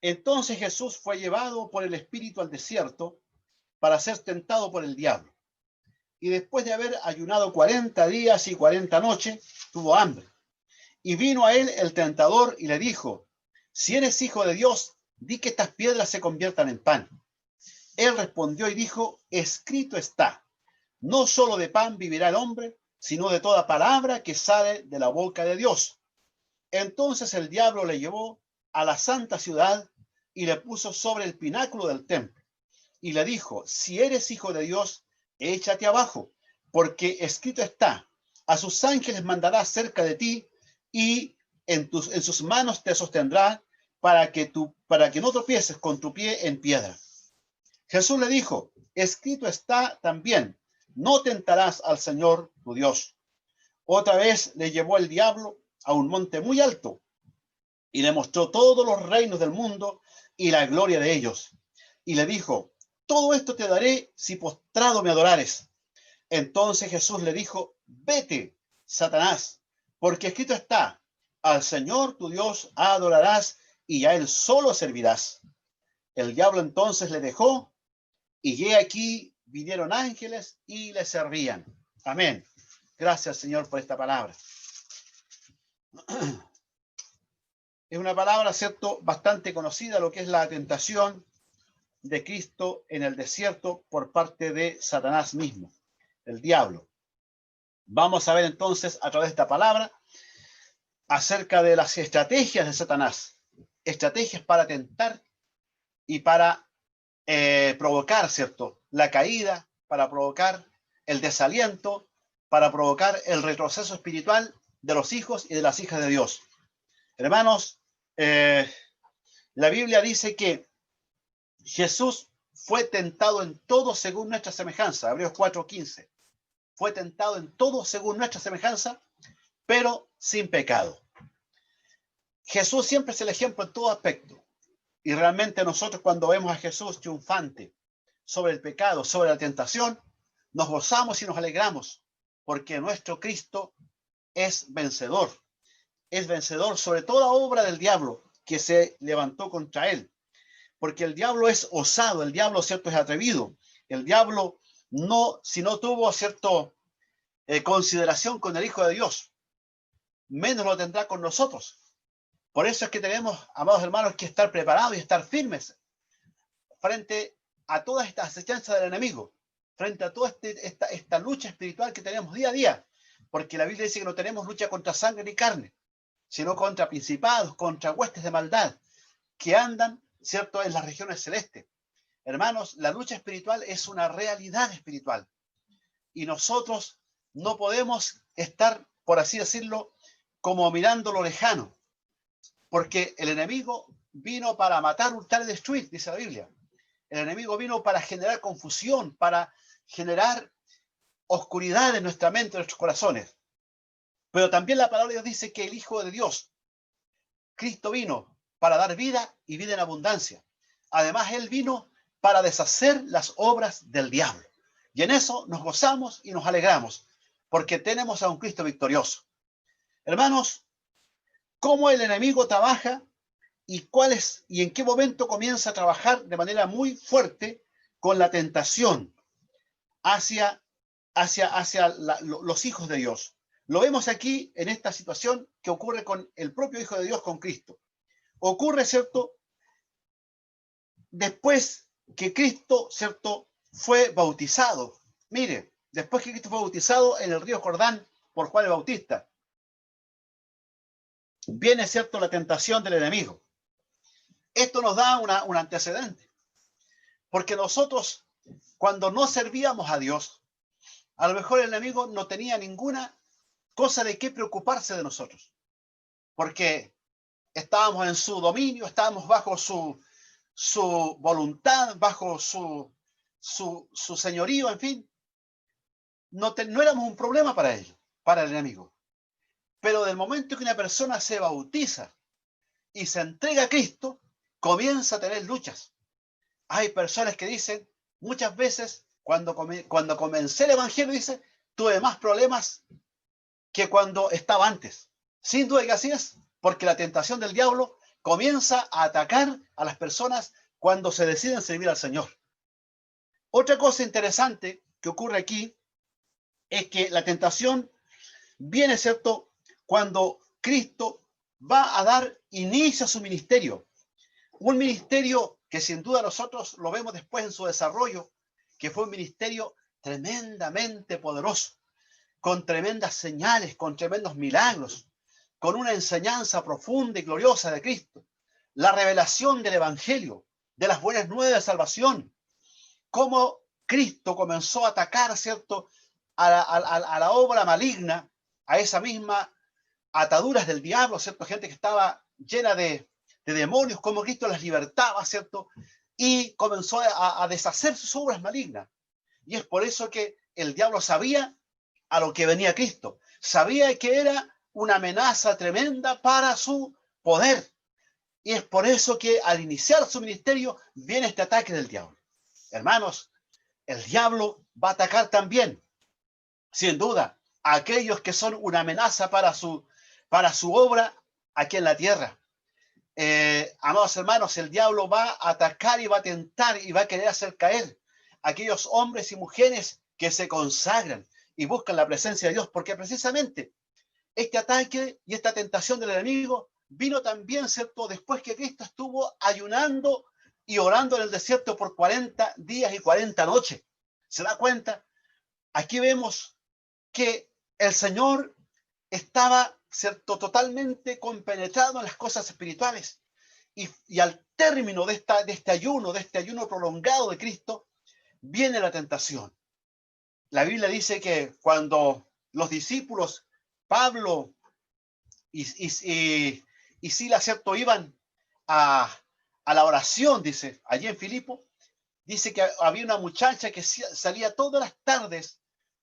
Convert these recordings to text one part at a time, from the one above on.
Entonces Jesús fue llevado por el Espíritu al desierto para ser tentado por el diablo. Y después de haber ayunado 40 días y 40 noches, tuvo hambre. Y vino a él el tentador y le dijo: si eres hijo de Dios, di que estas piedras se conviertan en pan. Él respondió y dijo: escrito está, no solo de pan vivirá el hombre, sino de toda palabra que sale de la boca de Dios. Entonces el diablo le llevó a la santa ciudad y le puso sobre el pináculo del templo. Y le dijo: si eres hijo de Dios, échate abajo, porque escrito está, a sus ángeles mandará cerca de ti, y en sus manos te sostendrá, para que no tropieces con tu pie en piedra. Jesús le dijo: escrito está también, no tentarás al Señor tu Dios. Otra vez le llevó el diablo a un monte muy alto y le mostró todos los reinos del mundo y la gloria de ellos. Y le dijo: todo esto te daré si postrado me adorares. Entonces Jesús le dijo: vete, Satanás, porque escrito está, al Señor tu Dios adorarás y a él solo servirás. El diablo entonces le dejó, y he aquí vinieron ángeles y le servían. Amén. Gracias, Señor, por esta palabra. Es una palabra, ¿cierto?, bastante conocida, lo que es la tentación de Cristo en el desierto por parte de Satanás mismo, el diablo. Vamos a ver entonces a través de esta palabra acerca de las estrategias de Satanás, estrategias para tentar y para provocar, ¿cierto?, la caída, para provocar el desaliento, para provocar el retroceso espiritual de los hijos y de las hijas de Dios. Hermanos, la Biblia dice que Jesús fue tentado en todo según nuestra semejanza, Hebreos 4:15. Fue tentado en todo según nuestra semejanza, pero sin pecado. Jesús siempre es el ejemplo en todo aspecto. Y realmente nosotros, cuando vemos a Jesús triunfante sobre el pecado, sobre la tentación, nos gozamos y nos alegramos, porque nuestro Cristo es vencedor sobre toda obra del diablo que se levantó contra él. Porque el diablo es osado, el diablo, ¿cierto?, es atrevido. El diablo si no tuvo, ¿cierto?, consideración con el Hijo de Dios, menos lo tendrá con nosotros. Por eso es que tenemos, amados hermanos, que estar preparados y estar firmes frente a todas estas acechanzas del enemigo, frente a toda esta lucha espiritual que tenemos día a día, porque la Biblia dice que no tenemos lucha contra sangre ni carne, sino contra principados, contra huestes de maldad que andan, ¿cierto?, en las regiones celestes. Hermanos, la lucha espiritual es una realidad espiritual y nosotros no podemos estar, por así decirlo, como mirando lo lejano, porque el enemigo vino para matar, hurtar y destruir, dice la Biblia. El enemigo vino para generar confusión, para generar oscuridad en nuestra mente, en nuestros corazones. Pero también la palabra de Dios dice que el Hijo de Dios, Cristo, vino para dar vida y vida en abundancia. Además, Él vino para deshacer las obras del diablo. Y en eso nos gozamos y nos alegramos, porque tenemos a un Cristo victorioso. Hermanos, ¿cómo el enemigo trabaja y en qué momento comienza a trabajar de manera muy fuerte con la tentación hacia los hijos de Dios? Lo vemos aquí en esta situación que ocurre con el propio Hijo de Dios, con Cristo. Ocurre, ¿cierto?, después que Cristo, ¿cierto?, fue bautizado. Mire, después que Cristo fue bautizado en el río Jordán por Juan el Bautista, viene, ¿cierto?, la tentación del enemigo. Esto nos da un antecedente, porque nosotros, cuando no servíamos a Dios, a lo mejor el enemigo no tenía ninguna cosa de qué preocuparse de nosotros, porque estábamos en su dominio, estábamos bajo su voluntad, bajo su señorío, en fin. No éramos un problema para ellos, para el enemigo. Pero del momento que una persona se bautiza y se entrega a Cristo, comienza a tener luchas. Hay personas que dicen, muchas veces, cuando comencé el evangelio, dice, tuve más problemas que cuando estaba antes. Sin duda que así es, porque la tentación del diablo comienza a atacar a las personas cuando se deciden servir al Señor. Otra cosa interesante que ocurre aquí es que la tentación viene, ¿cierto?, cuando Cristo va a dar inicio a su ministerio. Un ministerio que sin duda nosotros lo vemos después en su desarrollo, que fue un ministerio tremendamente poderoso, con tremendas señales, con tremendos milagros, con una enseñanza profunda y gloriosa de Cristo, la revelación del Evangelio, de las buenas nuevas de salvación, cómo Cristo comenzó a atacar, ¿cierto?, a la obra maligna, a esa misma ataduras del diablo, ¿cierto? Gente que estaba llena de demonios, cómo Cristo las libertaba, ¿cierto? Y comenzó a deshacer sus obras malignas. Y es por eso que el diablo sabía a lo que venía Cristo. Sabía que era una amenaza tremenda para su poder. Y es por eso que al iniciar su ministerio viene este ataque del diablo. Hermanos, el diablo va a atacar también, sin duda, a aquellos que son una amenaza para su obra aquí en la tierra. Amados hermanos, el diablo va a atacar y va a tentar y va a querer hacer caer a aquellos hombres y mujeres que se consagran y buscan la presencia de Dios, porque precisamente este ataque y esta tentación del enemigo vino también, ¿cierto?, después que Cristo estuvo ayunando y orando en el desierto por 40 días y 40 noches. ¿Se da cuenta? Aquí vemos que el Señor estaba, ¿cierto?, totalmente compenetrado en las cosas espirituales. Y al término de este ayuno prolongado de Cristo, viene la tentación. La Biblia dice que cuando los discípulos, Pablo y Silas, ¿cierto?, iban a la oración, dice, allí en Filipo, dice que había una muchacha que salía todas las tardes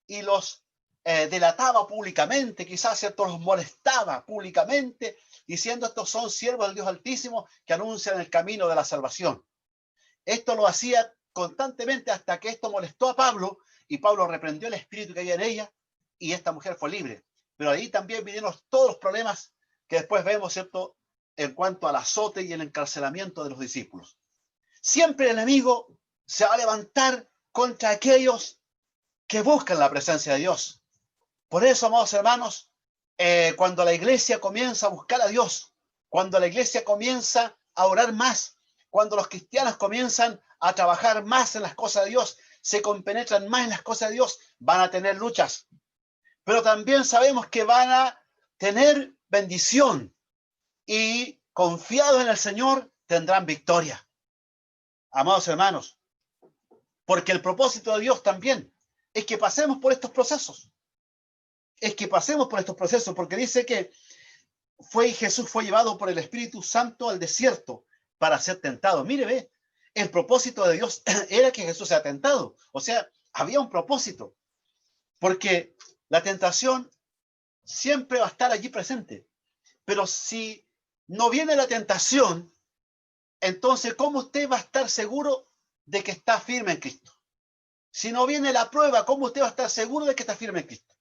y los delataba públicamente, quizás, ¿cierto?, los molestaba públicamente, diciendo: estos son siervos del Dios Altísimo que anuncian el camino de la salvación. Esto lo hacía constantemente hasta que esto molestó a Pablo y Pablo reprendió el espíritu que había en ella y esta mujer fue libre. Pero ahí también vinieron todos los problemas que después vemos, ¿cierto?, en cuanto al azote y el encarcelamiento de los discípulos. Siempre el enemigo se va a levantar contra aquellos que buscan la presencia de Dios. Por eso, amados hermanos, cuando la iglesia comienza a buscar a Dios, cuando la iglesia comienza a orar más, cuando los cristianos comienzan a trabajar más en las cosas de Dios, se compenetran más en las cosas de Dios, van a tener luchas. Pero también sabemos que van a tener bendición y confiados en el Señor tendrán victoria. Amados hermanos, porque el propósito de Dios también es que pasemos por estos procesos. Es que pasemos por estos procesos, porque dice que Jesús fue llevado por el Espíritu Santo al desierto para ser tentado. Mire, ve, el propósito de Dios era que Jesús sea tentado. O sea, había un propósito, porque la tentación siempre va a estar allí presente. Pero si no viene la tentación, entonces, ¿cómo usted va a estar seguro de que está firme en Cristo? Si no viene la prueba, ¿cómo usted va a estar seguro de que está firme en Cristo?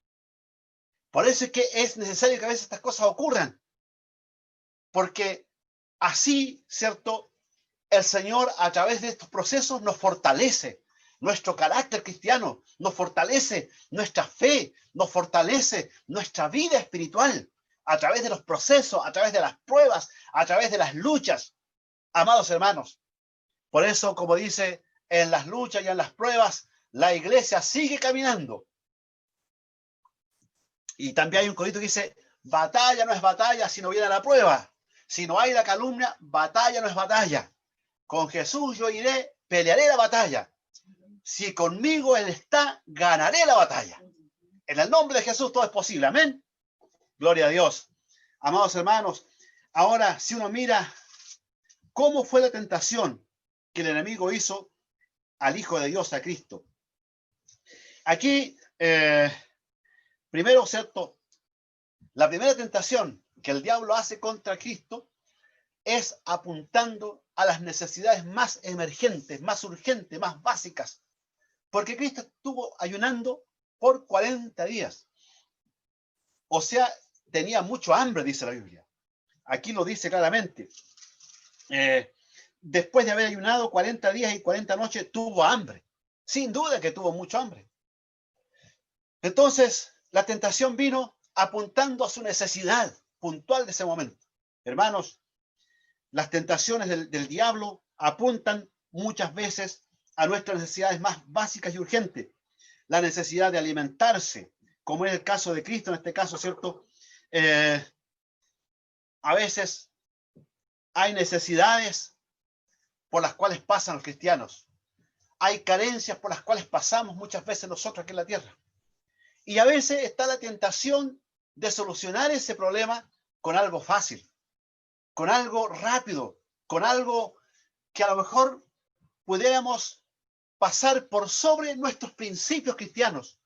Por eso es que es necesario que a veces estas cosas ocurran. Porque así, ¿cierto?, el Señor a través de estos procesos nos fortalece nuestro carácter cristiano, nos fortalece nuestra fe, nos fortalece nuestra vida espiritual a través de los procesos, a través de las pruebas, a través de las luchas. Amados hermanos, por eso, como dice, en las luchas y en las pruebas, la iglesia sigue caminando. Y también hay un corito que dice: batalla no es batalla si no viene la prueba. Si no hay la calumnia, batalla no es batalla. Con Jesús yo iré, pelearé la batalla. Si conmigo Él está, ganaré la batalla. En el nombre de Jesús todo es posible. Amén. Gloria a Dios. Amados hermanos, ahora si uno mira cómo fue la tentación que el enemigo hizo al Hijo de Dios, a Cristo. Aquí, primero, ¿cierto?, la primera tentación que el diablo hace contra Cristo es apuntando a las necesidades más emergentes, más urgentes, más básicas. Porque Cristo estuvo ayunando por 40 días. O sea, tenía mucho hambre, dice la Biblia. Aquí lo dice claramente. después de haber ayunado 40 días y 40 noches, tuvo hambre. Sin duda que tuvo mucho hambre. Entonces, la tentación vino apuntando a su necesidad puntual de ese momento. Hermanos, las tentaciones del diablo apuntan muchas veces a nuestras necesidades más básicas y urgentes. La necesidad de alimentarse, como es el caso de Cristo en este caso, ¿cierto? A veces hay necesidades por las cuales pasan los cristianos. Hay carencias por las cuales pasamos muchas veces nosotros aquí en la tierra. Y a veces está la tentación de solucionar ese problema con algo fácil, con algo rápido, con algo que a lo mejor pudiéramos pasar por sobre nuestros principios cristianos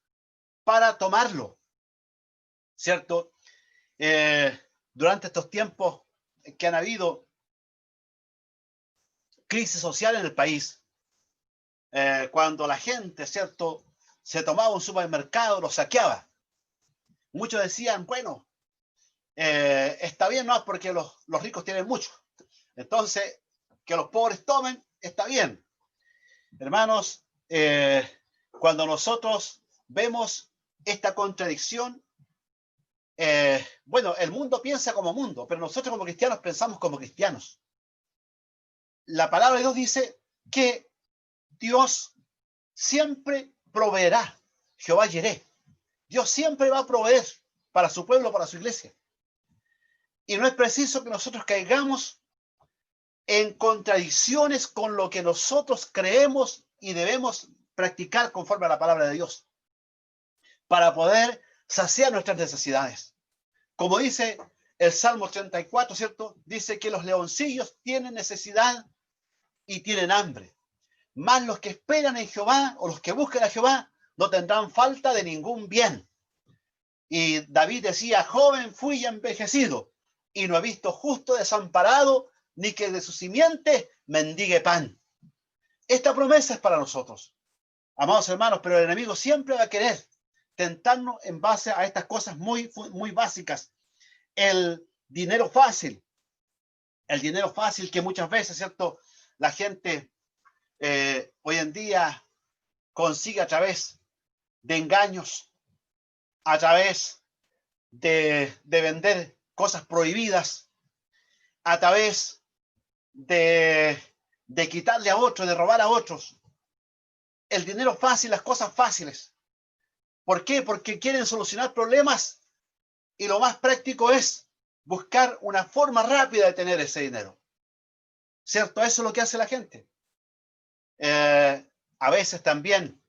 para tomarlo, ¿cierto? Durante estos tiempos que han habido crisis social en el país, cuando la gente, ¿cierto?, se tomaba un supermercado, lo saqueaba. Muchos decían, bueno, está bien, ¿no? Porque los ricos tienen mucho. Entonces, que los pobres tomen, está bien. Hermanos, cuando nosotros vemos esta contradicción, bueno, el mundo piensa como mundo, pero nosotros como cristianos pensamos como cristianos. La palabra de Dios dice que Dios siempre proveerá. Jehová Jireh. Dios siempre va a proveer para su pueblo, para su iglesia. Y no es preciso que nosotros caigamos en contradicciones con lo que nosotros creemos y debemos practicar conforme a la palabra de Dios para poder saciar nuestras necesidades. Como dice el Salmo 34, ¿cierto? Dice que los leoncillos tienen necesidad y tienen hambre. Mas los que esperan en Jehová o los que buscan a Jehová no tendrán falta de ningún bien. Y David decía, joven fui y envejecido, y no he visto justo desamparado, ni que de su simiente mendigue pan. Esta promesa es para nosotros, amados hermanos, pero el enemigo siempre va a querer tentarnos en base a estas cosas muy, muy básicas. El dinero fácil que muchas veces, ¿cierto?, la gente hoy en día consigue a través de engaños, a través de vender cosas prohibidas, a través de quitarle a otros, de robar a otros. El dinero fácil, las cosas fáciles. ¿Por qué? Porque quieren solucionar problemas y lo más práctico es buscar una forma rápida de tener ese dinero. ¿Cierto? Eso es lo que hace la gente. A veces también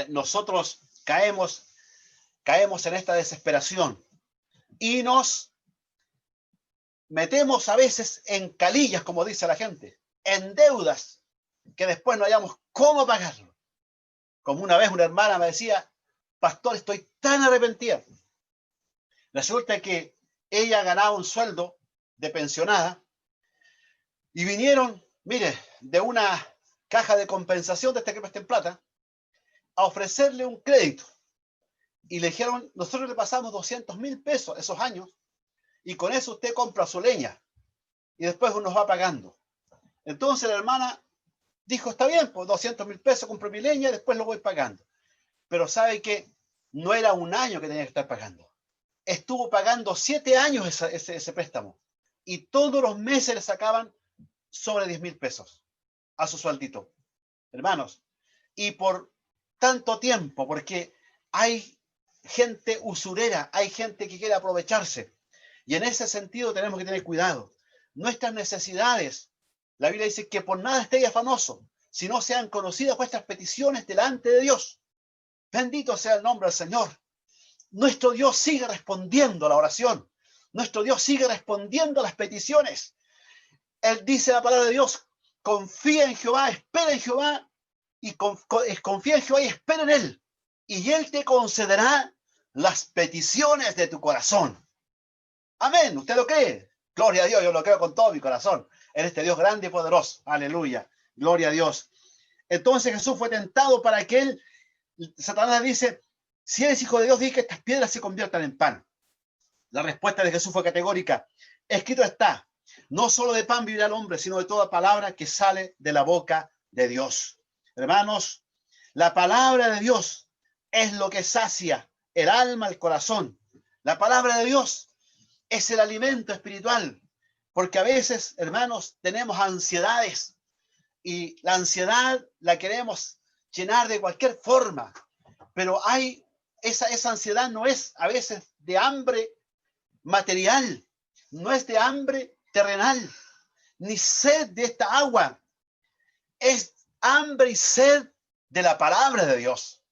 nosotros caemos en esta desesperación y nos metemos a veces en calillas, como dice la gente, en deudas que después no hayamos cómo pagarlo. Como una vez una hermana me decía, pastor, estoy tan arrepentida. Resulta que ella ganaba un sueldo de pensionada y vinieron, mire, de una caja de compensación de este que presta en plata, a ofrecerle un crédito. Y le dijeron, nosotros le pasamos 200.000 pesos esos años y con eso usted compra su leña y después nos va pagando. Entonces la hermana dijo, está bien, pues 200.000 pesos compro mi leña y después lo voy pagando. Pero sabe que no era un año que tenía que estar pagando. Estuvo pagando 7 años ese préstamo y todos los meses le sacaban sobre 10.000 pesos a su sueldito. Hermanos, y por tanto tiempo, porque hay gente usurera, hay gente que quiere aprovecharse. Y en ese sentido tenemos que tener cuidado. Nuestras necesidades, la Biblia dice que por nada estéis afanosos, si no sean conocidas vuestras peticiones delante de Dios. Bendito sea el nombre del Señor. Nuestro Dios sigue respondiendo a la oración. Nuestro Dios sigue respondiendo a las peticiones. Él dice la palabra de Dios, confía en Jehová, espera en Jehová, y confía en Jehová y espera en Él. Y Él te concederá las peticiones de tu corazón. Amén. ¿Usted lo cree? Gloria a Dios, yo lo creo con todo mi corazón. En este Dios grande y poderoso. Aleluya. Gloria a Dios. Entonces Jesús fue tentado para que él, Satanás dice, si eres hijo de Dios, di que estas piedras se conviertan en pan. La respuesta de Jesús fue categórica. Escrito está, No solo de pan vivirá el hombre, sino de toda palabra que sale de la boca de Dios. Hermanos, la palabra de Dios es lo que sacia el alma, el corazón. La palabra de Dios es el alimento espiritual, porque a veces, hermanos, tenemos ansiedades y la ansiedad la queremos llenar de cualquier forma, pero hay esa ansiedad no es a veces de hambre material, no es de hambre terrenal, ni sed de esta agua, es hambre y sed de la palabra de Dios.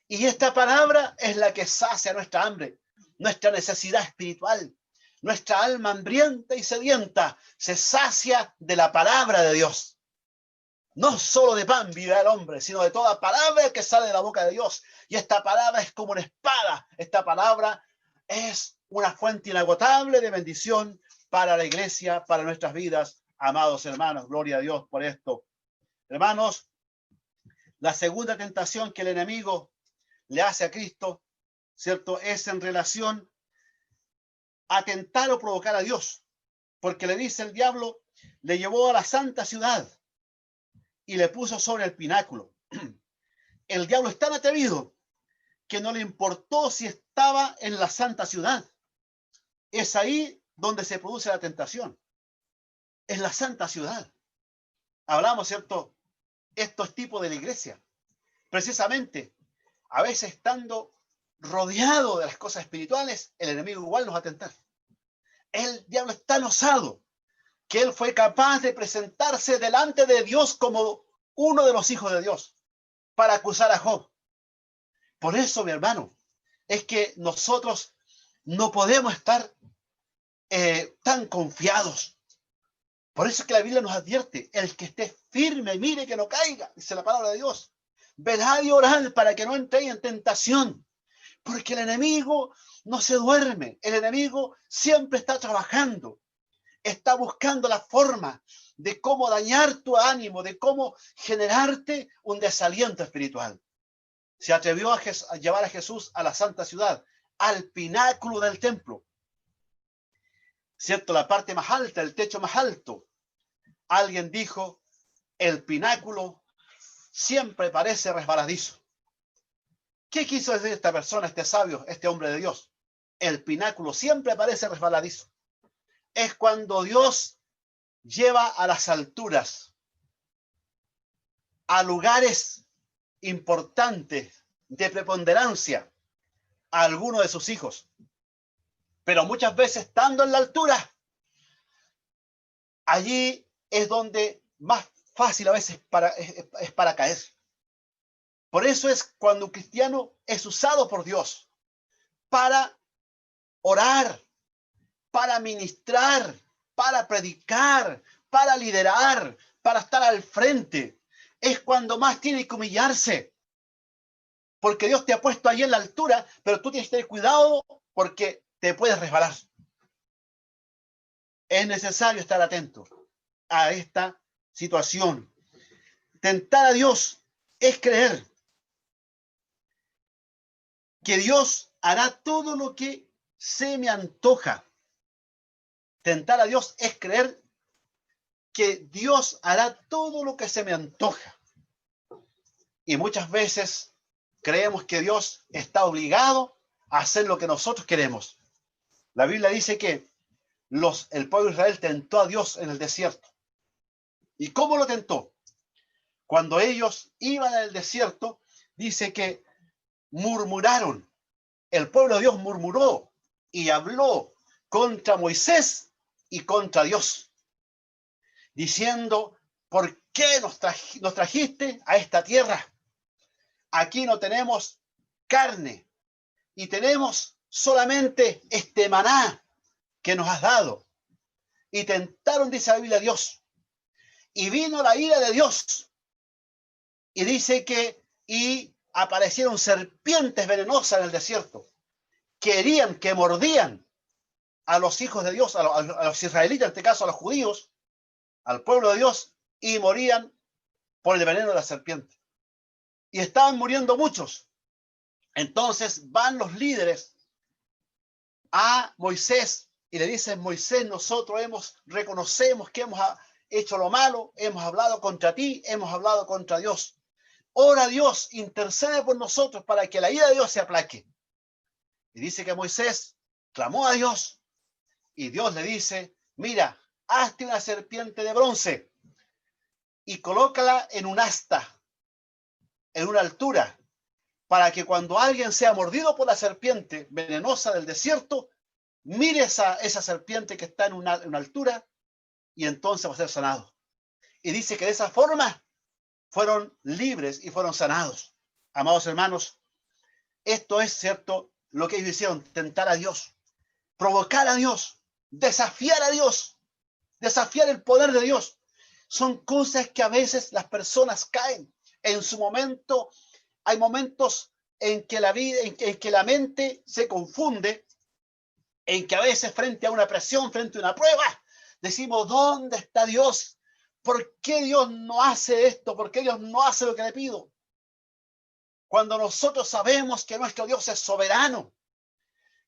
Y esta palabra es la que sacia nuestra hambre, nuestra necesidad espiritual. Nuestra alma hambrienta y sedienta se sacia de la palabra de Dios. No solo de pan vivirá el hombre, sino de toda palabra que sale de la boca de Dios. Y esta palabra es como una espada. Esta palabra es una fuente inagotable de bendición para la iglesia, para nuestras vidas. Amados hermanos, gloria a Dios por esto. Hermanos, la segunda tentación que el enemigo le hace a Cristo, ¿cierto? Es en relación a tentar o provocar a Dios. Porque le dice el diablo, le llevó a la santa ciudad y le puso sobre el pináculo. El diablo es tan atrevido que no le importó si estaba en la santa ciudad. Es ahí donde se produce la tentación. Es la santa ciudad. Hablamos, ¿cierto? Estos tipos de la iglesia. Precisamente, a veces estando rodeado de las cosas espirituales, el enemigo igual nos va a tentar. El diablo es tan osado que él fue capaz de presentarse delante de Dios como uno de los hijos de Dios para acusar a Job. Por eso, mi hermano, es que nosotros no podemos estar tan confiados. Por eso es que la Biblia nos advierte, el que esté firme, mire que no caiga, dice la palabra de Dios. Velad y orad para que no entréis en tentación, porque el enemigo no se duerme, el enemigo siempre está trabajando, está buscando la forma de cómo dañar tu ánimo, de cómo generarte un desaliento espiritual. Se atrevió a llevar a Jesús a la santa ciudad, al pináculo del templo, ¿cierto? La parte más alta, el techo más alto. Alguien dijo, el pináculo siempre parece resbaladizo. ¿Qué quiso decir esta persona, este sabio, este hombre de Dios? El pináculo siempre parece resbaladizo. Es cuando Dios lleva a las alturas, a lugares importantes de preponderancia a alguno de sus hijos. Pero muchas veces estando en la altura, allí es donde más fácil a veces es para caer. Por eso es cuando un cristiano es usado por Dios para orar, para ministrar, para predicar, para liderar, para estar al frente. Es cuando más tiene que humillarse. Porque Dios te ha puesto allí en la altura, pero tú tienes que tener cuidado porque te puedes resbalar. Es necesario estar atento a esta situación. Tentar a Dios es creer que Dios hará todo lo que se me antoja. Tentar a Dios es creer que Dios hará todo lo que se me antoja. Y muchas veces creemos que Dios está obligado a hacer lo que nosotros queremos. La Biblia dice que el pueblo de Israel tentó a Dios en el desierto. ¿Y cómo lo tentó? Cuando ellos iban al desierto, dice que murmuraron. El pueblo de Dios murmuró y habló contra Moisés y contra Dios, diciendo, ¿por qué nos trajiste a esta tierra? Aquí no tenemos carne y tenemos solamente este maná que nos has dado. Y tentaron, dice la Biblia, a Dios. Y vino la ira de Dios. Y dice que aparecieron serpientes venenosas en el desierto. Querían, que mordían a los hijos de Dios, a los israelitas, en este caso a los judíos, al pueblo de Dios, y morían por el veneno de la serpiente. Y estaban muriendo muchos. Entonces van los líderes a Moisés y le dice: Moisés, nosotros reconocemos que hemos hecho lo malo, hemos hablado contra ti, hemos hablado contra Dios. Ora a Dios, intercede por nosotros para que la ira de Dios se aplaque. Y dice que Moisés clamó a Dios y Dios le dice: mira, hazte una serpiente de bronce y colócala en un asta, en una altura, para que cuando alguien sea mordido por la serpiente venenosa del desierto, mire esa serpiente que está en una altura y entonces va a ser sanado. Y dice que de esa forma fueron libres y fueron sanados. Amados hermanos, esto es cierto lo que ellos hicieron: tentar a Dios, provocar a Dios, desafiar a Dios, desafiar el poder de Dios. Son cosas que a veces las personas caen. En su momento, hay momentos en que la vida, en que la mente se confunde, en que a veces frente a una presión, frente a una prueba, decimos: ¿dónde está Dios? ¿Por qué Dios no hace esto? ¿Por qué Dios no hace lo que le pido? Cuando nosotros sabemos que nuestro Dios es soberano,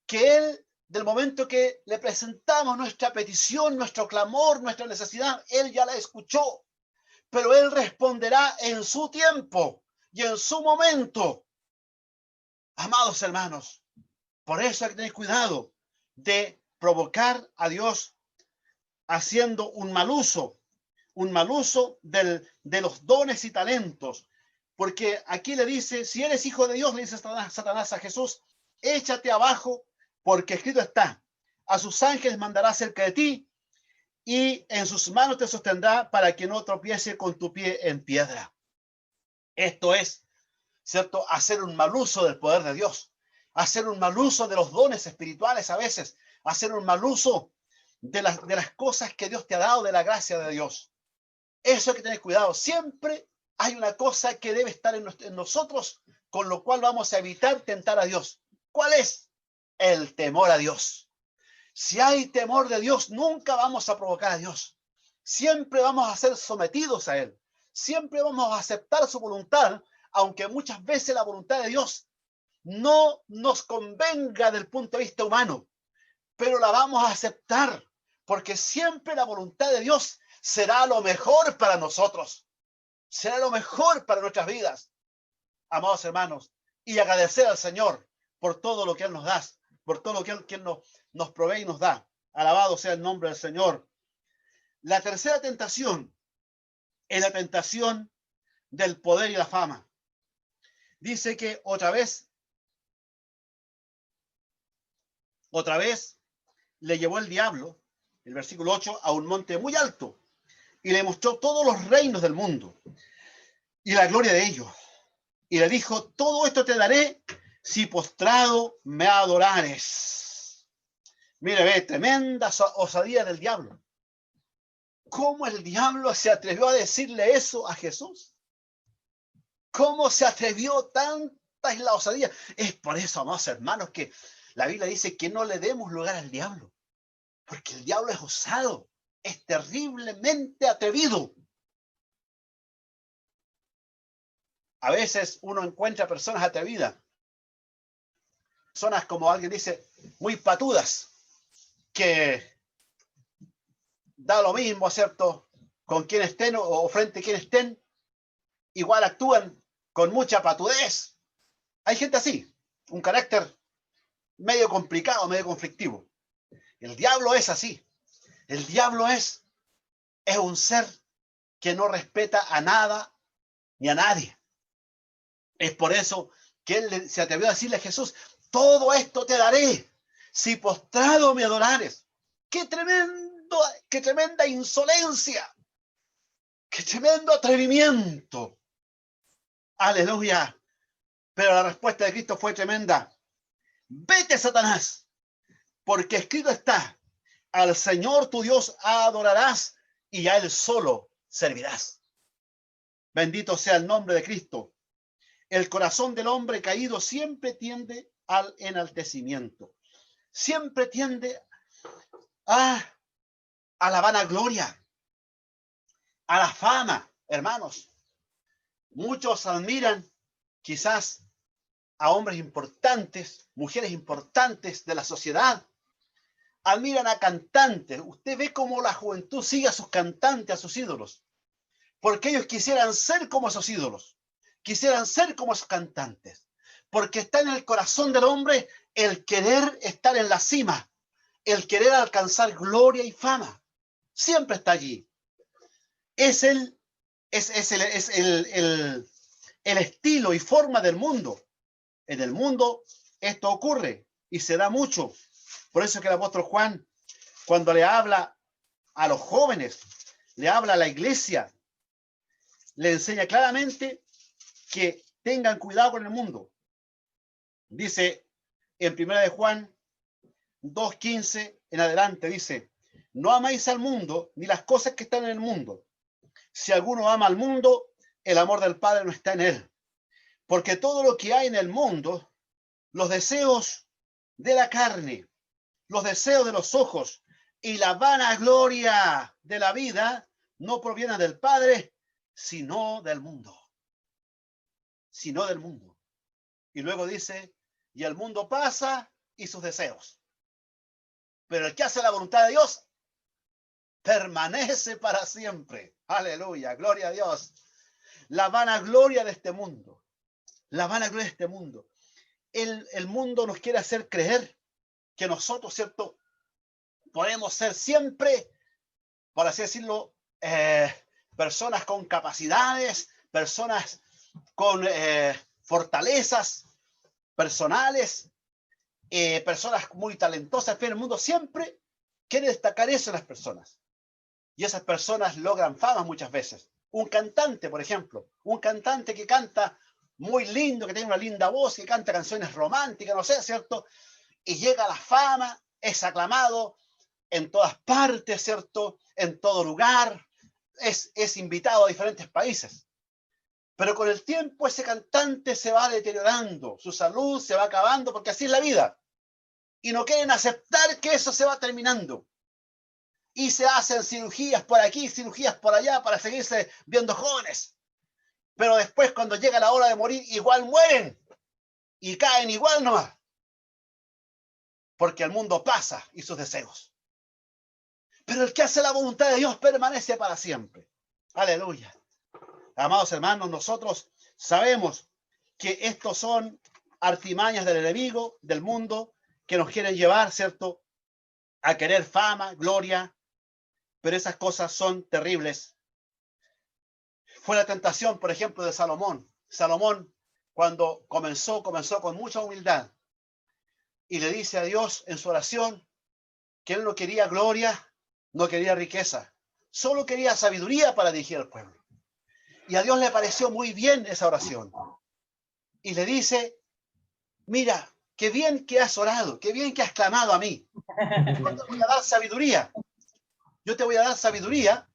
que Él, del momento que le presentamos nuestra petición, nuestro clamor, nuestra necesidad, Él ya la escuchó, pero Él responderá en su tiempo y en su momento. Amados hermanos, por eso hay que tener cuidado de provocar a Dios haciendo un mal uso de los dones y talentos. Porque aquí le dice: si eres hijo de Dios, le dice Satanás a Jesús, échate abajo, porque escrito está: a sus ángeles mandará cerca de ti y en sus manos te sostendrá para que no tropiece con tu pie en piedra. Esto es, ¿cierto?, hacer un mal uso del poder de Dios, hacer un mal uso de los dones espirituales a veces, hacer un mal uso de las cosas que Dios te ha dado, de la gracia de Dios. Eso hay que tener cuidado. Siempre hay una cosa que debe estar en nosotros, con lo cual vamos a evitar tentar a Dios. ¿Cuál es? El temor a Dios. Si hay temor de Dios, nunca vamos a provocar a Dios. Siempre vamos a ser sometidos a Él. Siempre vamos a aceptar su voluntad, aunque muchas veces la voluntad de Dios no nos convenga del punto de vista humano, pero la vamos a aceptar, porque siempre la voluntad de Dios será lo mejor para nosotros, será lo mejor para nuestras vidas, amados hermanos, y agradecer al Señor por todo lo que Él nos da, por todo lo que Él nos provee y nos da. Alabado sea el nombre del Señor. La tercera tentación es la tentación del poder y la fama. Dice que otra vez le llevó el diablo, el versículo 8, a un monte muy alto y le mostró todos los reinos del mundo y la gloria de ellos. Y le dijo: todo esto te daré si postrado me adorares. Mire, ve, tremenda osadía del diablo. ¿Cómo el diablo se atrevió a decirle eso a Jesús? ¿Cómo se atrevió? Tanta es la osadía. Es por eso, amados hermanos, que la Biblia dice que no le demos lugar al diablo, porque el diablo es osado, es terriblemente atrevido. A veces uno encuentra personas atrevidas, personas, como alguien dice, muy patudas, que da lo mismo, ¿cierto?, con quien estén o frente a quien estén, igual actúan con mucha patudez. Hay gente así, un carácter medio complicado, medio conflictivo. El diablo es así. El diablo es un ser que no respeta a nada ni a nadie. Es por eso que él se atrevió a decirle a Jesús: todo esto te daré si postrado me adorares. ¡Qué tremenda insolencia! ¡Qué tremendo atrevimiento! ¡Aleluya! Pero la respuesta de Cristo fue tremenda. Vete, Satanás, porque escrito está: al Señor tu Dios adorarás y a Él solo servirás. Bendito sea el nombre de Cristo. El corazón del hombre caído siempre tiende al enaltecimiento. Siempre tiende a la vanagloria, a la fama, hermanos. Muchos admiran quizás a hombres importantes, mujeres importantes de la sociedad, admiran a cantantes. Usted ve cómo la juventud sigue a sus cantantes, a sus ídolos, porque ellos quisieran ser como esos ídolos, quisieran ser como esos cantantes, porque está en el corazón del hombre el querer estar en la cima, el querer alcanzar gloria y fama. Siempre está allí. Es el estilo y forma del mundo. En el mundo esto ocurre y se da mucho. Por eso es que el apóstol Juan, cuando le habla a los jóvenes, le habla a la iglesia, le enseña claramente que tengan cuidado con el mundo. Dice en 1 de Juan 2:15 en adelante, dice: no améis al mundo ni las cosas que están en el mundo. Si alguno ama al mundo, el amor del Padre no está en él. Porque todo lo que hay en el mundo, los deseos de la carne, los deseos de los ojos y la vanagloria de la vida, no provienen del Padre, sino del mundo. Sino del mundo. Y luego dice: y el mundo pasa y sus deseos. Pero el que hace la voluntad de Dios permanece para siempre. Aleluya, gloria a Dios. La vanagloria de este mundo. La vanagloria de este mundo. El mundo nos quiere hacer creer que nosotros, ¿cierto?, podemos ser siempre, por así decirlo, personas con capacidades, personas con fortalezas personales, personas muy talentosas. Pero el mundo siempre quiere destacar eso en las personas. Y esas personas logran fama muchas veces. Un cantante, por ejemplo, un cantante que canta muy lindo, que tiene una linda voz, que canta canciones románticas, no sé, ¿cierto? Y llega a la fama, es aclamado en todas partes, ¿cierto? En todo lugar, es invitado a diferentes países. Pero con el tiempo ese cantante se va deteriorando, su salud se va acabando, porque así es la vida. Y no quieren aceptar que eso se va terminando. Y se hacen cirugías por aquí, cirugías por allá para seguirse viendo jóvenes. Pero después, cuando llega la hora de morir, igual mueren y caen igual nomás. Porque el mundo pasa y sus deseos. Pero el que hace la voluntad de Dios permanece para siempre. Aleluya. Amados hermanos, nosotros sabemos que estos son artimañas del enemigo, del mundo, que nos quieren llevar, ¿cierto?, a querer fama, gloria. Pero esas cosas son terribles. Fue la tentación, por ejemplo, de Salomón. Salomón, cuando comenzó con mucha humildad y le dice a Dios en su oración que él no quería gloria, no quería riqueza, solo quería sabiduría para dirigir al pueblo. Y a Dios le pareció muy bien esa oración. Y le dice: mira, qué bien que has orado, qué bien que has clamado a mí. Yo te voy a dar sabiduría. Yo te voy a dar sabiduría,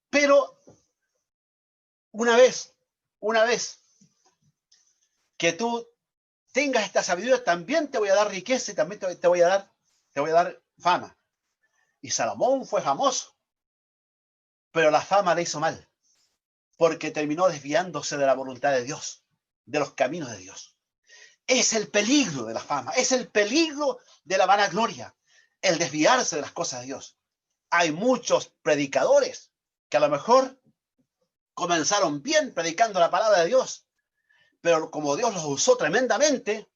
pero una vez que tú tengas esta sabiduría, también te voy a dar riqueza y también te voy a dar fama. Y Salomón fue famoso, pero la fama le hizo mal, porque terminó desviándose de la voluntad de Dios, de los caminos de Dios. Es el peligro de la fama, es el peligro de la vanagloria, el desviarse de las cosas de Dios. Hay muchos predicadores que a lo mejor comenzaron bien predicando la palabra de Dios, pero como Dios los usó tremendamente,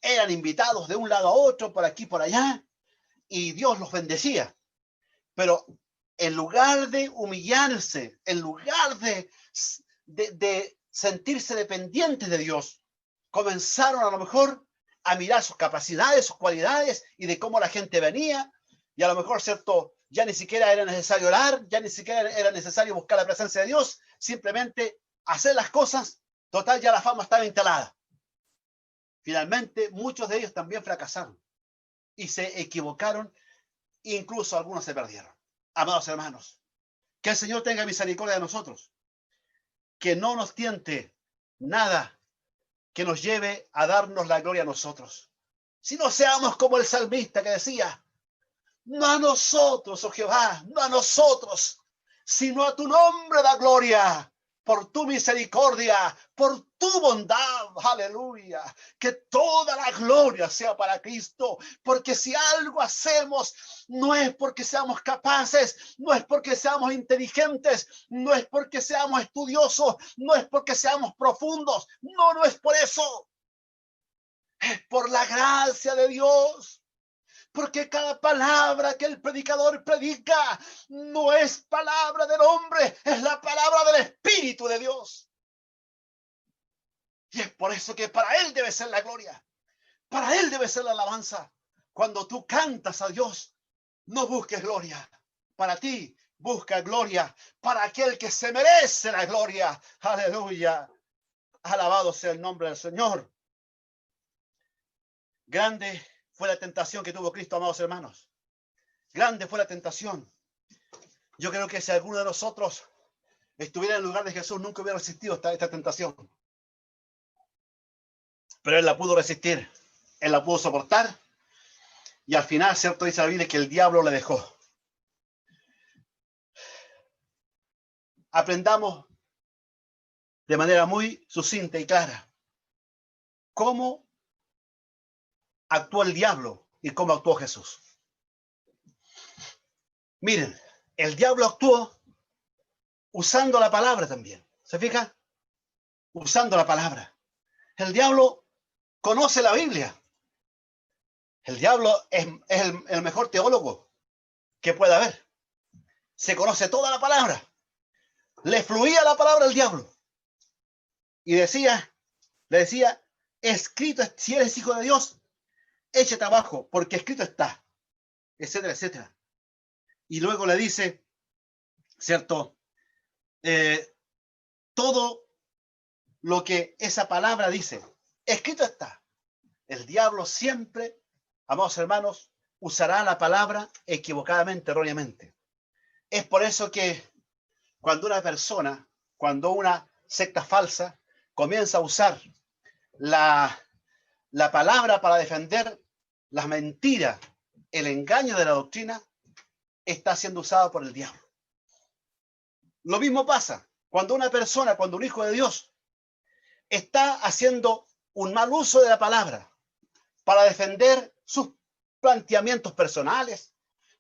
eran invitados de un lado a otro, por aquí, por allá, y Dios los bendecía. Pero en lugar de humillarse, en lugar de sentirse dependientes de Dios, comenzaron a lo mejor a mirar sus capacidades, sus cualidades y de cómo la gente venía, y a lo mejor, ¿cierto?, ya ni siquiera era necesario orar, ya ni siquiera era necesario buscar la presencia de Dios, simplemente hacer las cosas. Total, ya la fama estaba instalada. Finalmente, muchos de ellos también fracasaron y se equivocaron, incluso algunos se perdieron. Amados hermanos, que el Señor tenga misericordia de nosotros, que no nos tiente nada que nos lleve a darnos la gloria a nosotros. Si no seamos como el salmista que decía: no a nosotros, oh Jehová, no a nosotros, sino a tu nombre da gloria, por tu misericordia, por tu bondad, aleluya, que toda la gloria sea para Cristo, porque si algo hacemos, no es porque seamos capaces, no es porque seamos inteligentes, no es porque seamos estudiosos, no es porque seamos profundos, no es por eso, es por la gracia de Dios. Porque cada palabra que el predicador predica no es palabra del hombre, es la palabra del Espíritu de Dios. Y es por eso que para Él debe ser la gloria, para Él debe ser la alabanza. Cuando tú cantas a Dios, no busques gloria para ti, busca gloria para aquel que se merece la gloria. Aleluya. Alabado sea el nombre del Señor. Grande fue la tentación que tuvo Cristo, amados hermanos. Grande fue la tentación. Yo creo que si alguno de nosotros estuviera en el lugar de Jesús, nunca hubiera resistido esta tentación. Pero Él la pudo resistir. Él la pudo soportar. Y al final, cierto, dice la Biblia que el diablo le dejó. Aprendamos de manera muy sucinta y clara cómo actuó el diablo y cómo actuó Jesús. Miren, el diablo actuó usando la palabra también. ¿Se fija? Usando la palabra. El diablo conoce la Biblia. El diablo es el mejor teólogo que pueda haber. Se conoce toda la palabra. Le fluía la palabra al diablo. Y le decía, escrito, si eres hijo de Dios, échate abajo, porque escrito está, etcétera, etcétera. Y luego le dice, ¿cierto? Todo lo que esa palabra dice, escrito está. El diablo siempre, amados hermanos, usará la palabra equivocadamente, erróneamente. Es por eso que cuando una secta falsa comienza a usar la palabra para defender las mentiras, el engaño de la doctrina, está siendo usado por el diablo. Lo mismo pasa cuando cuando un hijo de Dios está haciendo un mal uso de la palabra para defender sus planteamientos personales,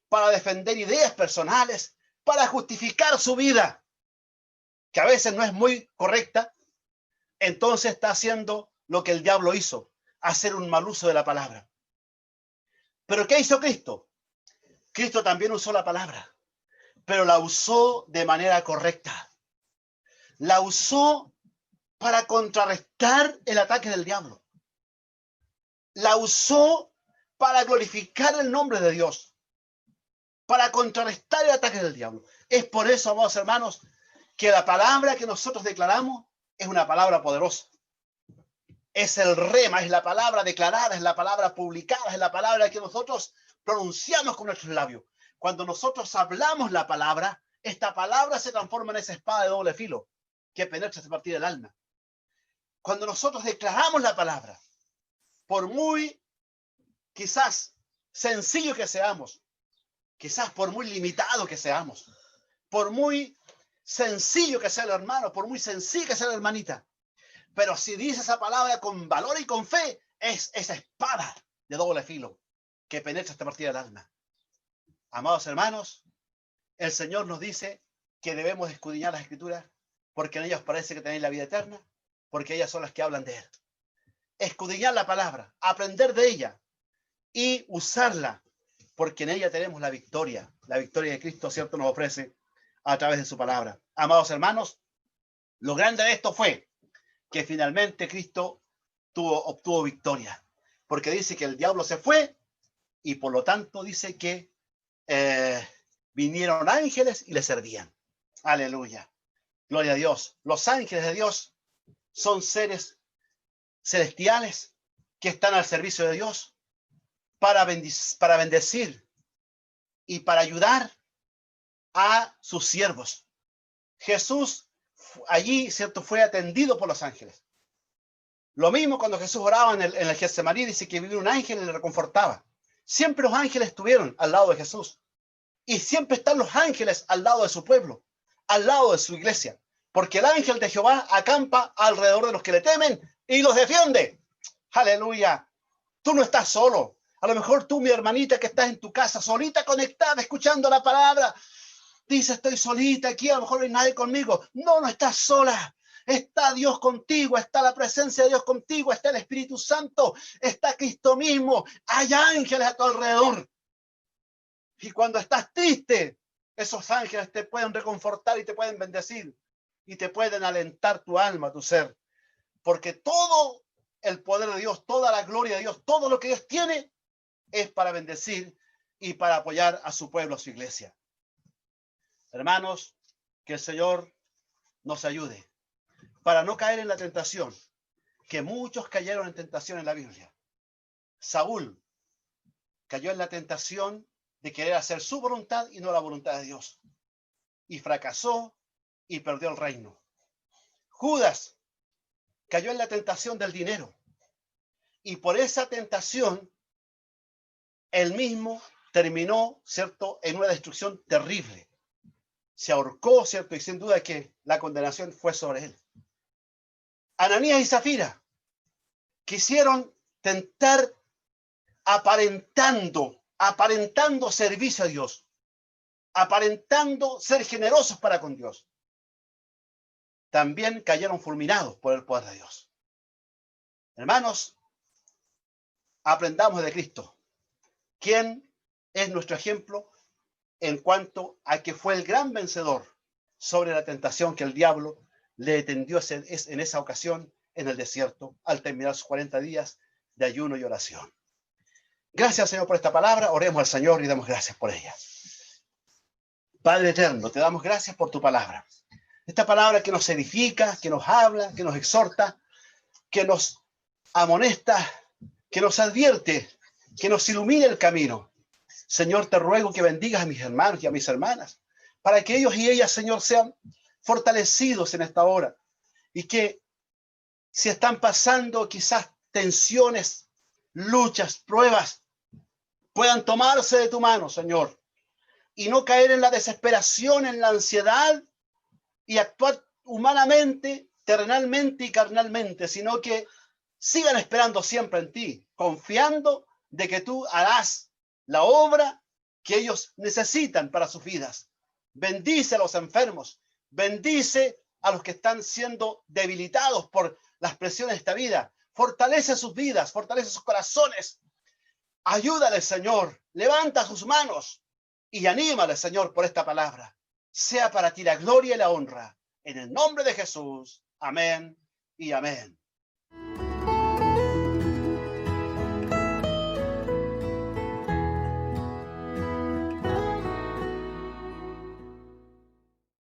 para defender ideas personales, para justificar su vida, que a veces no es muy correcta, entonces está haciendo lo que el diablo hizo, hacer un mal uso de la palabra. ¿Pero qué hizo Cristo? Cristo también usó la palabra, pero la usó de manera correcta. La usó para contrarrestar el ataque del diablo. La usó para glorificar el nombre de Dios, para contrarrestar el ataque del diablo. Es por eso, amados hermanos, que la palabra que nosotros declaramos es una palabra poderosa. Es el rema, es la palabra declarada, es la palabra publicada, es la palabra que nosotros pronunciamos con nuestros labios. Cuando nosotros hablamos la palabra, esta palabra se transforma en esa espada de doble filo que penetra hasta partir del alma. Cuando nosotros declaramos la palabra, por muy quizás sencillo que seamos, quizás por muy limitado que seamos, por muy sencillo que sea el hermano, por muy sencilla que sea la hermanita, pero si dice esa palabra con valor y con fe, es esa espada de doble filo que penetra hasta partir del alma. Amados hermanos, el Señor nos dice que debemos escudriñar las Escrituras porque en ellas parece que tenéis la vida eterna, porque ellas son las que hablan de Él. Escudriñar la palabra, aprender de ella y usarla, porque en ella tenemos la victoria de Cristo, ¿cierto?, nos ofrece a través de su palabra. Amados hermanos, lo grande de esto fue que finalmente Cristo obtuvo victoria, porque dice que el diablo se fue y por lo tanto dice que vinieron ángeles y le servían. Aleluya. Gloria a Dios. Los ángeles de Dios son seres celestiales que están al servicio de Dios para bendecir y para ayudar a sus siervos. Jesús allí, ¿cierto?, fue atendido por los ángeles. Lo mismo cuando Jesús oraba en el Getsemaní, dice que vino un ángel y le reconfortaba. Siempre los ángeles estuvieron al lado de Jesús. Y siempre están los ángeles al lado de su pueblo, al lado de su iglesia. porque el ángel de Jehová acampa alrededor de los que le temen y los defiende. Aleluya. Tú no estás solo. A lo mejor tú, mi hermanita, que estás en tu casa, solita, conectada, escuchando la palabra, dice, estoy solita aquí, a lo mejor no hay nadie conmigo. No, no estás sola. Está Dios contigo, está la presencia de Dios contigo, está el Espíritu Santo, está Cristo mismo. Hay ángeles a tu alrededor. Y cuando estás triste, esos ángeles te pueden reconfortar y te pueden bendecir y te pueden alentar tu alma, tu ser. Porque todo el poder de Dios, toda la gloria de Dios, todo lo que Dios tiene es para bendecir y para apoyar a su pueblo, a su iglesia. Hermanos, que el Señor nos ayude para no caer en la tentación, que muchos cayeron en tentación en la Biblia. Saúl cayó en la tentación de querer hacer su voluntad y no la voluntad de Dios. Y fracasó y perdió el reino. Judas cayó en la tentación del dinero. Y por esa tentación, él mismo terminó, ¿cierto?, en una destrucción terrible. Se ahorcó, ¿cierto? Y sin duda que la condenación fue sobre él. Ananías y Zafira quisieron tentar aparentando servicio a Dios, aparentando ser generosos para con Dios. También cayeron fulminados por el poder de Dios. Hermanos, aprendamos de Cristo, quien es nuestro ejemplo en cuanto a que fue el gran vencedor sobre la tentación que el diablo le tendió en esa ocasión en el desierto al terminar sus 40 días de ayuno y oración. Gracias, Señor, por esta palabra. Oremos al Señor y damos gracias por ella. Padre eterno, te damos gracias por tu palabra. Esta palabra que nos edifica, que nos habla, que nos exhorta, que nos amonesta, que nos advierte, que nos ilumine el camino. Señor, te ruego que bendigas a mis hermanos y a mis hermanas, para que ellos y ellas, Señor, sean fortalecidos en esta hora y que si están pasando quizás tensiones, luchas, pruebas, puedan tomarse de tu mano, Señor, y no caer en la desesperación, en la ansiedad y actuar humanamente, terrenalmente y carnalmente, sino que sigan esperando siempre en ti, confiando de que tú harás la obra que ellos necesitan para sus vidas. Bendice a los enfermos, bendice a los que están siendo debilitados por las presiones de esta vida, fortalece sus vidas, fortalece sus corazones, ayúdale, Señor, levanta sus manos y anímale, Señor, por esta palabra. Sea para ti la gloria y la honra, en el nombre de Jesús. Amén y amén.